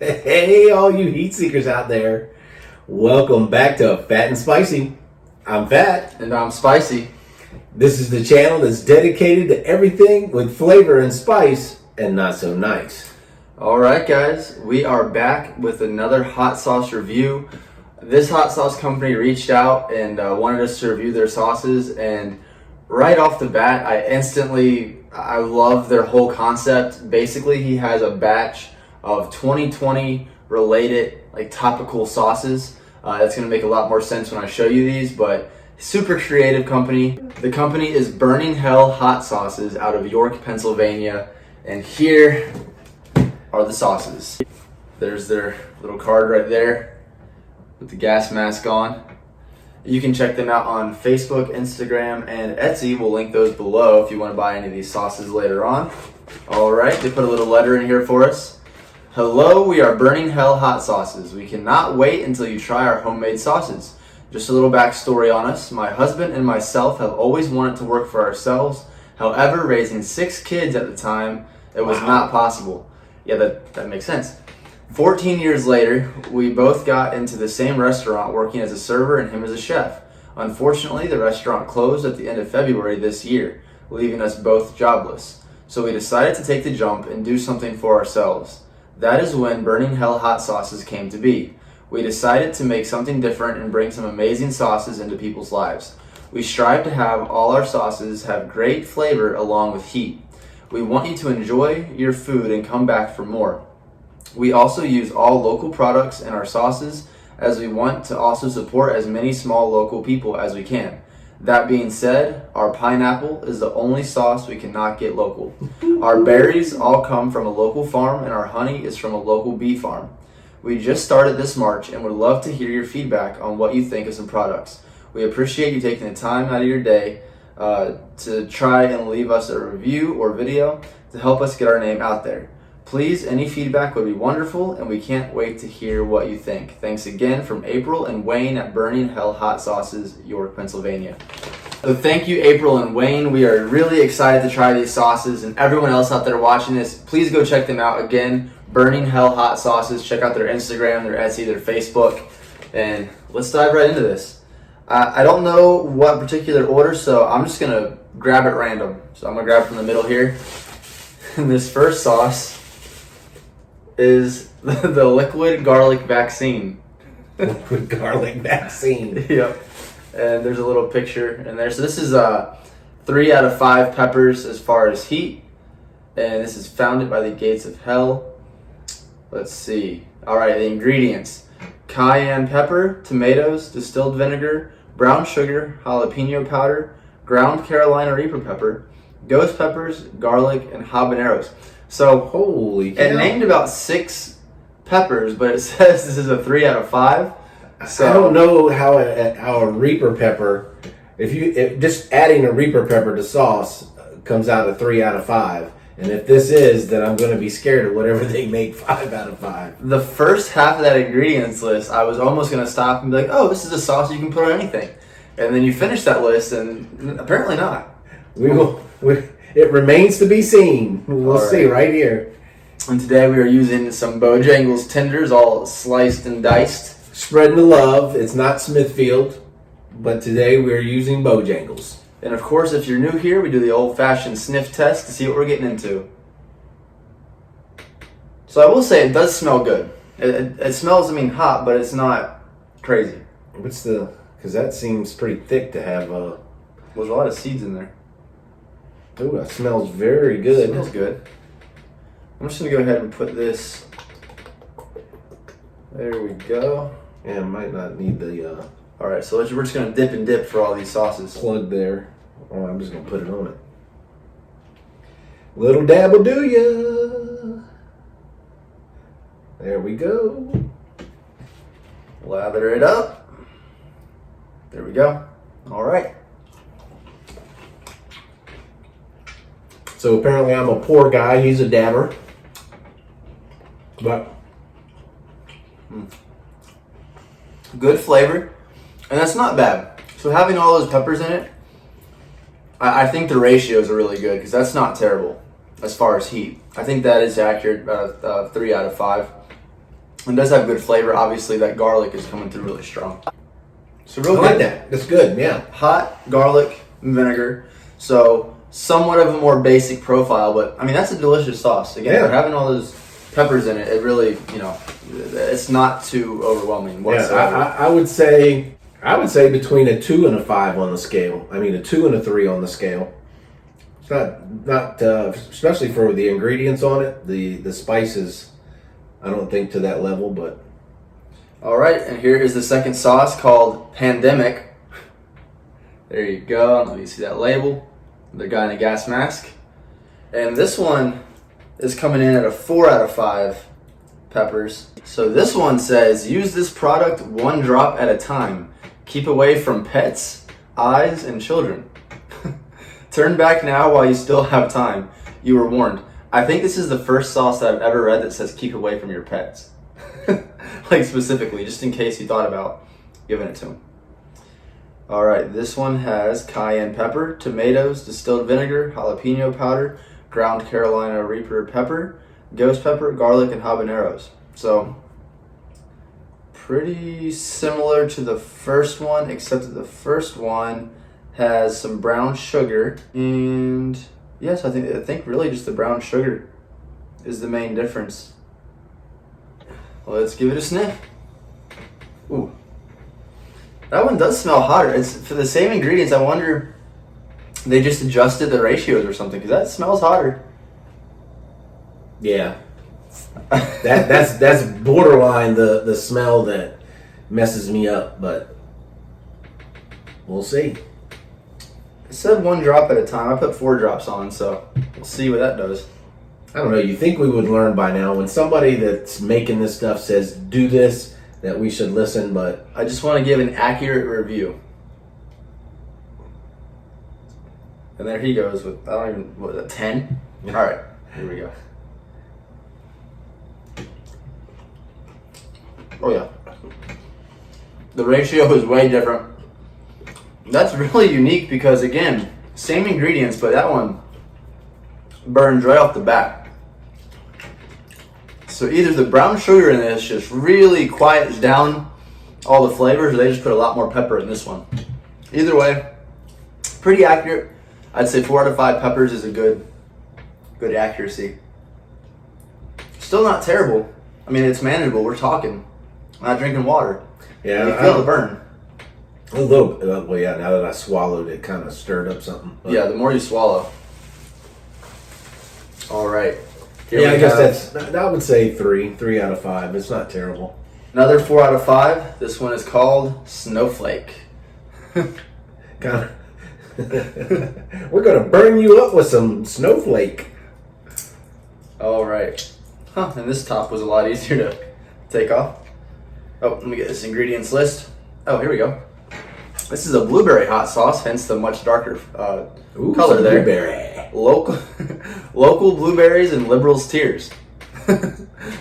Hey, all you heat seekers out there. Welcome back to Fat and Spicy. I'm Fat. And I'm Spicy. This is the channel that's dedicated to everything with flavor and spice and not so nice. Alright guys, we are back with another hot sauce review. This hot sauce company reached out and wanted us to review their sauces, and right off the bat I love their whole concept. Basically, he has a batch of 2020 related topical sauces. That's going to make a lot more sense when I show you these, but super creative company. The company is Burning Hell Hot Sauces out of York, Pennsylvania, and here are the sauces. There's their little card right there with the gas mask on. You can check them out on Facebook, Instagram, and Etsy. We'll link those below if you want to buy any of these sauces later on. Alright, they put a little letter in here for us. Hello, we are Burning Hell Hot Sauces. We cannot wait until you try our homemade sauces. Just a little backstory on us. My husband and myself have always wanted to work for ourselves. However, raising 6 kids at the time, it was not possible. Yeah, that makes sense. 14 years later, we both got into the same restaurant, working as a server and him as a chef. Unfortunately, the restaurant closed at the end of February this year, leaving us both jobless. So we decided to take the jump and do something for ourselves. That is when Burning Hell Hot Sauces came to be. We decided to make something different and bring some amazing sauces into people's lives. We strive to have all our sauces have great flavor along with heat. We want you to enjoy your food and come back for more. We also use all local products in our sauces, as we want to also support as many small local people as we can. That being said, our pineapple is the only sauce we cannot get local. Our berries all come from a local farm, and our honey is from a local bee farm. We just started this March and would love to hear your feedback on what you think of some products. We appreciate you taking the time out of your day to try and leave us a review or video to help us get our name out there. Please, any feedback would be wonderful, and we can't wait to hear what you think. Thanks again from April and Wayne at Burning Hell Hot Sauces, York, Pennsylvania. So thank you, April and Wayne. We are really excited to try these sauces, and everyone else out there watching this, please go check them out. Again, Burning Hell Hot Sauces. Check out their Instagram, their Etsy, their Facebook, and let's dive right into this. I don't know what particular order, so I'm just gonna grab it random. So I'm gonna grab from the middle here. And this first sauce is the liquid garlic vaccine. Liquid garlic vaccine. Yep. And there's a little picture in there. So this is 3 out of 5 peppers as far as heat. And this is founded by the gates of hell. Let's see. Alright, the ingredients. Cayenne pepper, tomatoes, distilled vinegar, brown sugar, jalapeno powder, ground Carolina Reaper pepper, ghost peppers, garlic, and habaneros. So, holy cow. It named about 6 peppers, but it says this is a 3 out of 5. So I don't know how a Reaper pepper, if just adding a Reaper pepper to sauce comes out a 3 out of 5. And if this is, then I'm going to be scared of whatever they make 5 out of 5. The first half of that ingredients list, I was almost going to stop and be like, oh, this is a sauce you can put on anything. And then you finish that list, and apparently not. It remains to be seen. We'll see right here. And today we are using some Bojangles tenders, all sliced and diced. Spreading the love. It's not Smithfield, but today we're using Bojangles. And of course, if you're new here, we do the old-fashioned sniff test to see what we're getting into. So I will say it does smell good. It smells, hot, but it's not crazy. Because that seems pretty thick to have There's a lot of seeds in there. Ooh, that smells very good. It smells good. I'm just going to go ahead and put this. There we go. Yeah, might not need the Alright, so we're just going to dip and dip for all these sauces. plug there. Oh, I'm just going to put it on it. Little dab will do ya. There we go. Lather it up. There we go. Alright. So apparently I'm a poor guy. He's a dabber. But good flavor. And that's not bad. So having all those peppers in it, I think the ratios are really good, because that's not terrible as far as heat. I think that is accurate, 3 out of 5. It does have good flavor. Obviously, that garlic is coming through really strong. So real I like good. that. That's good. Yeah. Hot garlic and vinegar. So somewhat of a more basic profile, but I mean that's a delicious sauce. Again, Yeah. for having all those peppers in it, it really, it's not too overwhelming whatsoever. Yeah. I would say between a 2 and a 5 on the scale. I mean, a 2 and a 3 on the scale. It's not especially for the ingredients on it. The spices, I don't think to that level, but All right, and here is the second sauce called Pandemic. There you go. Let me see that label. The guy in a gas mask. And this one is coming in at a 4 out of 5 peppers. So this one says, use this product 1 drop at a time. Keep away from pets, eyes, and children. Turn back now while you still have time. You were warned. I think this is the first sauce that I've ever read that says keep away from your pets. Like specifically, just in case you thought about giving it to them. All right, this one has cayenne pepper, tomatoes, distilled vinegar, jalapeno powder, ground Carolina Reaper pepper, ghost pepper, garlic, and habaneros. So pretty similar to the first one, except that the first one has some brown sugar, and yes, I think really just the brown sugar is the main difference. Let's give it a sniff. Ooh. That one does smell hotter. It's for the same ingredients. I wonder they just adjusted the ratios or something, because that smells hotter. yeah, that's borderline the smell that messes me up. But we'll see. It said 1 drop at a time. I put 4 drops on, so we'll see what that does. I don't know. You think we would learn by now when somebody that's making this stuff says do this, that we should listen, but I just want to give an accurate review. And there he goes with, I don't even, what is that, 10? All right, here we go. Oh yeah. The ratio is way different. That's really unique because, again, same ingredients, but that one burns right off the bat. So either the brown sugar in this just really quiets down all the flavors, or they just put a lot more pepper in this one. Either way, pretty accurate. I'd say 4 out of 5 peppers is a good accuracy. Still not terrible. I mean, it's manageable. We're talking. I'm not drinking water. yeah, You feel the burn. a little. Well, yeah. Now that I swallowed, it kind of stirred up something. But Yeah, the more you swallow. All right. Here yeah, we I guess have that's. I would say 3 out of 5. It's not terrible. another 4 out of 5. This one is called Snowflake. Kind of. We're gonna burn you up with some snowflake. All right. Huh, and this top was a lot easier to take off. Oh, let me get this ingredients list. Oh, here we go. This is a blueberry hot sauce, hence the much darker Ooh, color some there. blueberry. Local blueberries and liberals' tears.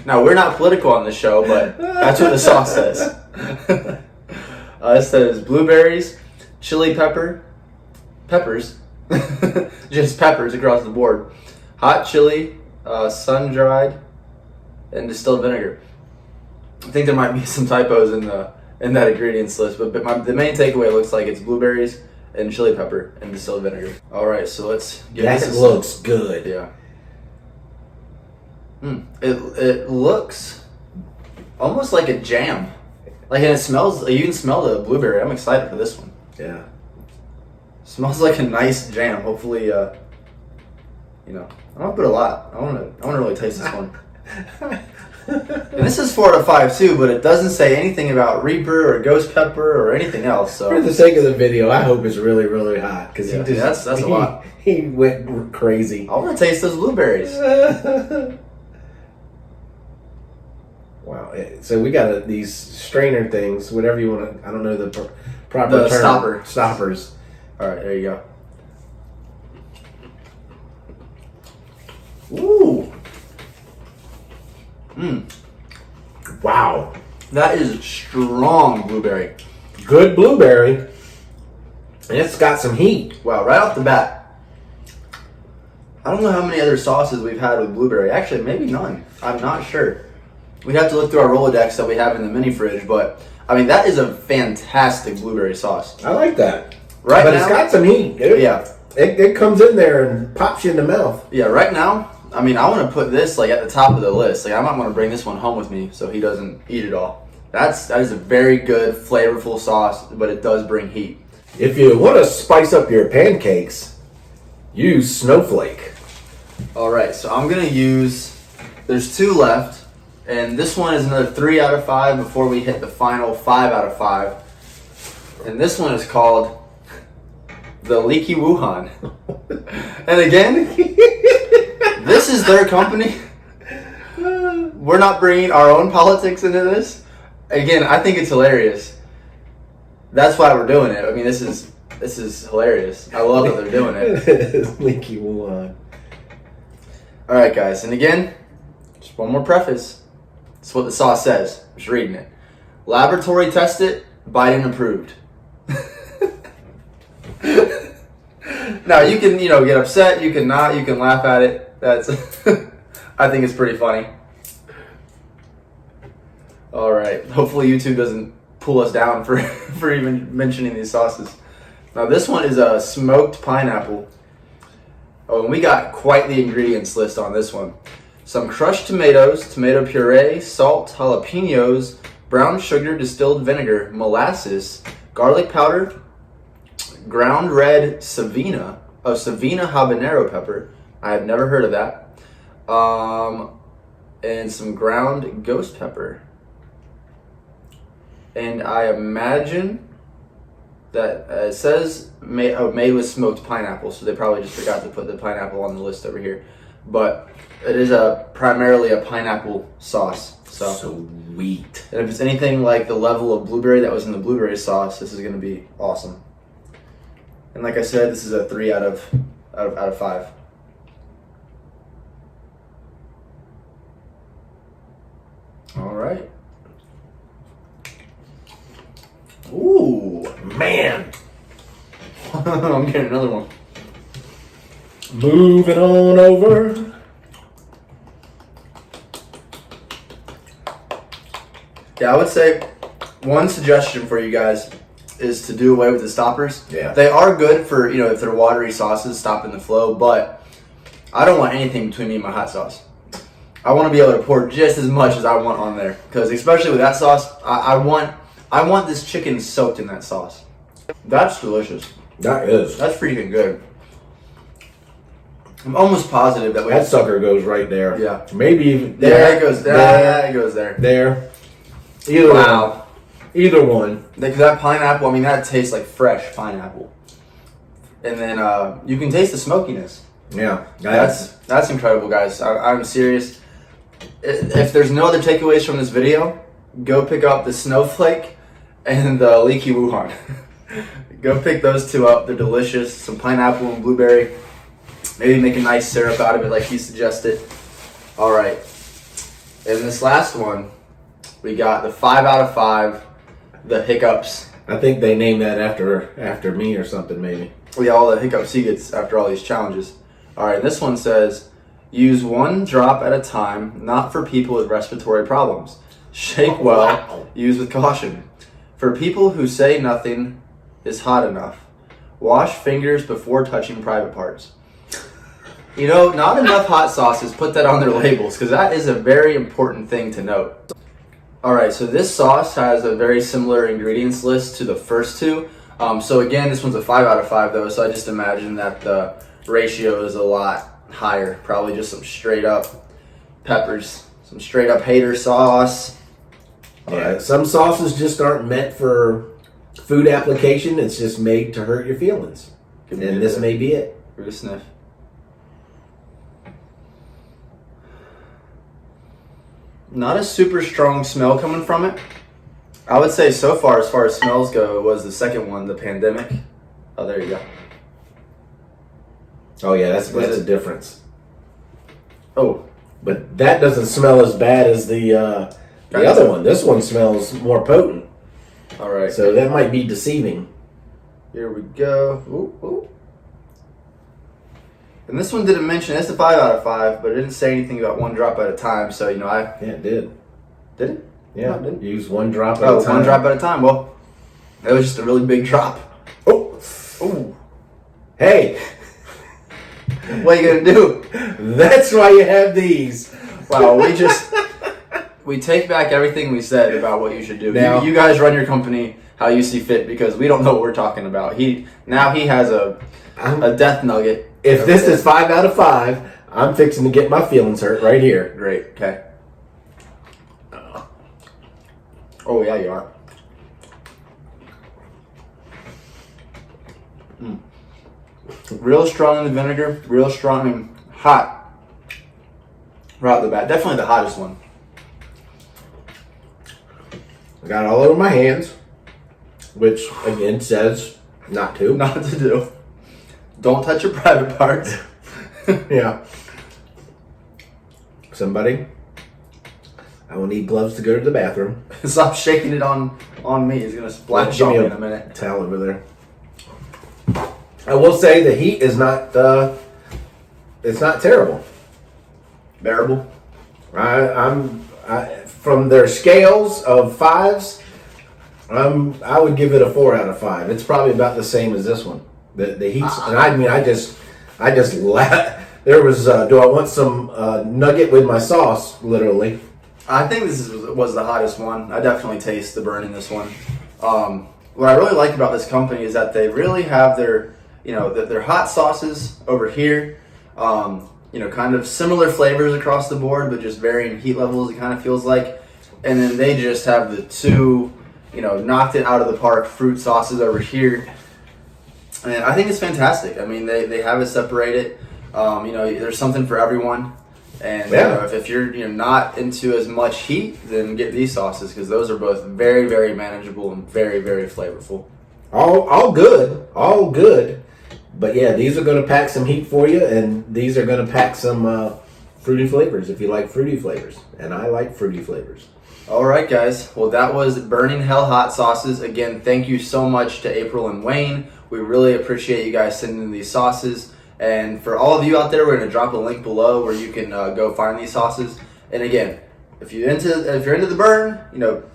Now, we're not political on this show, but that's what the sauce says. It says blueberries, chili peppers, just peppers across the board, hot chili, sun-dried, and distilled vinegar. I think there might be some typos in that ingredients list, but the main takeaway looks like it's blueberries and chili pepper and distilled vinegar. All right, so let's give That this a looks good. Yeah. It looks almost like a jam. Like, and it smells. You can smell the blueberry. I'm excited for this one. Yeah. Smells like a nice jam. Hopefully, I'm gonna put a lot. I want to really taste this one. And this is 4 out of 5 too, but it doesn't say anything about Reaper or Ghost Pepper or anything else. So For the sake of the video, I hope it's really, really hot because Yeah, that's a lot. He went crazy. I want to taste those blueberries. Wow. So we got these strainer things, whatever you want to. I don't know the proper The term. stopper. Stoppers. All right, there you go. Ooh. Wow. That is strong blueberry. Good blueberry. And it's got some heat. Wow, right off the bat. I don't know how many other sauces we've had with blueberry. Actually, maybe none. I'm not sure. We'd have to look through our Rolodex that we have in the mini fridge, but I mean that is a fantastic blueberry sauce. I like that. Right but now, it's got some heat, dude. Yeah. It comes in there and pops you in the mouth. Yeah, right now, I mean, I want to put this like at the top of the list. Like, I might want to bring this one home with me so he doesn't eat it all. That is a very good, flavorful sauce, but it does bring heat. If you want to spice up your pancakes, use Snowflake. All right, so I'm gonna use. There's 2 left, and this one is another 3 out of 5 before we hit the final 5 out of 5. And this one is called the Leaky Wuhan. And again, this is their company. We're not bringing our own politics into this. Again, I think it's hilarious. That's why we're doing it. I mean, this is hilarious. I love that they're doing it. Leaky Wuhan. All right, guys. And again, just one more preface. That's what the sauce says. I'm just reading it. Laboratory tested, Biden approved. Now you can, get upset. You can not. You can laugh at it. That's. I think it's pretty funny. All right. Hopefully YouTube doesn't pull us down for even mentioning these sauces. Now this one is a smoked pineapple. Oh, and we got quite the ingredients list on this one. Some crushed tomatoes, tomato puree, salt, jalapenos, brown sugar, distilled vinegar, molasses, garlic powder, ground red Savina habanero pepper. I have never heard of that. And some ground ghost pepper. And I imagine that it says made with smoked pineapple, so they probably just forgot to put the pineapple on the list over here. But it is primarily a pineapple sauce. So sweet. And if it's anything like the level of blueberry that was in the blueberry sauce, this is going to be awesome. And like I said, this is a 3 out of 5. All right. Ooh, man. I'm getting another one. Moving on over. Yeah, I would say one suggestion for you guys is to do away with the stoppers. Yeah. They are good for, if they're watery sauces, stopping the flow, but I don't want anything between me and my hot sauce. I want to be able to pour just as much as I want on there, because especially with that sauce, I want this chicken soaked in that sauce. That's delicious. That is. That's freaking good. I'm almost positive that That sucker goes right there. Yeah. Maybe even there it goes. There it goes there. There. Either one. Either one. Because that pineapple, that tastes like fresh pineapple. And then you can taste the smokiness. Yeah. That's incredible, guys. I'm serious. If there's no other takeaways from this video, go pick up the Snowflake and the Leaky Wuhan. Go pick those 2 up. They're delicious. Some pineapple and blueberry. Maybe make a nice syrup out of it like he suggested. All right. And this last one, we got the 5 out of 5, the Hiccups. I think they named that after me or something, maybe. Yeah, all the hiccups he gets after all these challenges. All right, this one says, use 1 drop at a time, not for people with respiratory problems. Shake well, wow. Use with caution. For people who say nothing is hot enough. Wash fingers before touching private parts. Not enough hot sauces put that on their labels, because that is a very important thing to note. All right, so this sauce has a very similar ingredients list to the first 2. So again, this one's a 5 out of 5 though, so I just imagine that the ratio is a lot higher. Probably just some straight up peppers, some straight up hater sauce. Yeah, some sauces just aren't meant for food application. It's just made to hurt your feelings. And this may be it. Give it a sniff. Not a super strong smell coming from it. I would say so far as smells go, was the second one, the pandemic. Oh, there you go. Oh yeah, that's a difference. Oh, but that doesn't smell as bad as the other one. This one smells more potent. all right. So that might be deceiving. Here we go. Ooh, ooh. And this one didn't mention, it's a 5 out of 5, but it didn't say anything about 1 drop at a time. So, Yeah, it did. Did it? Yeah, No, it didn't. use one drop at Oh, a time. one drop at a time. Well, that was just a really big drop. Oh, Ooh. hey, What are you gonna do? that's why you have these. Wow, we take back everything we said about what you should do. Now- You guys run your company how you see fit because we don't know what we're talking about. He has a death nugget. If this is 5 out of 5, I'm fixing to get my feelings hurt right here. Great. Okay. Oh yeah, you are. Real strong in the vinegar. Real strong and hot. Right out the bat. Definitely the hottest one. I got it all over my hands, which again says not to. Not to do. Don't touch your private parts. Yeah. Somebody, I will need gloves to go to the bathroom. Stop shaking it on me. It's gonna splash Give on me me a in a minute. towel over there. I will say the heat is not. It's not terrible. Bearable. From their scales of 5s, I would give it a 4 out of 5. It's probably about the same as this one. The heat's, and I mean, I just laughed. There was, do I want some nugget with my sauce? Literally. I think this was the hottest one. I definitely taste the burn in this one. What I really like about this company is that they really have their hot sauces over here. Kind of similar flavors across the board, but just varying heat levels. It kind of feels like, and then they just have the two, knocked it out of the park fruit sauces over here. And I think it's fantastic. I mean, they have it separated. There's something for everyone. And if you're not into as much heat, then get these sauces because those are both very, very manageable and very, very flavorful. All good. But yeah, these are going to pack some heat for you, and these are going to pack some fruity flavors if you like fruity flavors. And I like fruity flavors. All right, guys. Well, that was Burning Hell Hot Sauces. Again, thank you so much to April and Wayne. We really appreciate you guys sending these sauces. And for all of you out there, we're going to drop a link below where you can go find these sauces. And again, if you're into the burn,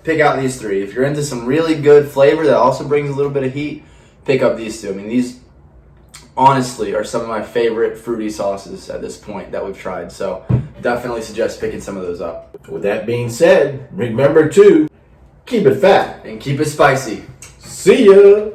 pick out these 3. If you're into some really good flavor that also brings a little bit of heat, pick up these 2. I mean, these honestly are some of my favorite fruity sauces at this point that we've tried. So definitely suggest picking some of those up. With that being said, remember to keep it fat And keep it spicy. See ya.